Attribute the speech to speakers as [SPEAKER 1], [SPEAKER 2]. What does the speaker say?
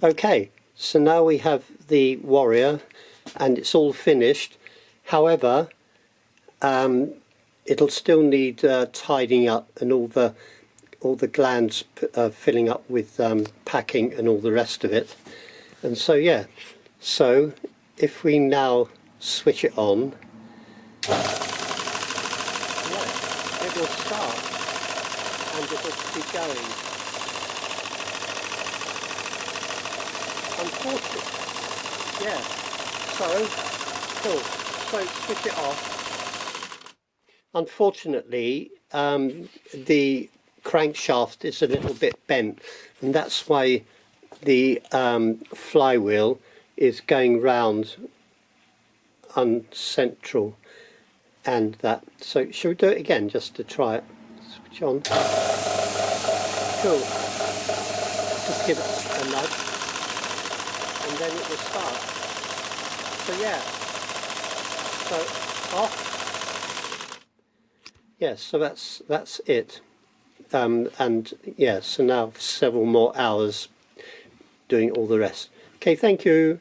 [SPEAKER 1] Okay, so now we have the Warrior and it's all finished. However, it'll still need tidying up, and all the glands filling up with packing and all the rest of it. And so yeah, so if we now switch it on, yeah, it will start and it will be going. Unfortunately, yeah, so cool, so switch it off. Unfortunately, the crankshaft is a little bit bent, and that's why the flywheel is going round uncentral, and that. So shall we do it again just to try it? Switch on. Cool. Just give it a nudge and then it will start. So yeah, so off. Yes, so that's it. And yeah, so now several more hours doing all the rest. Okay, thank you.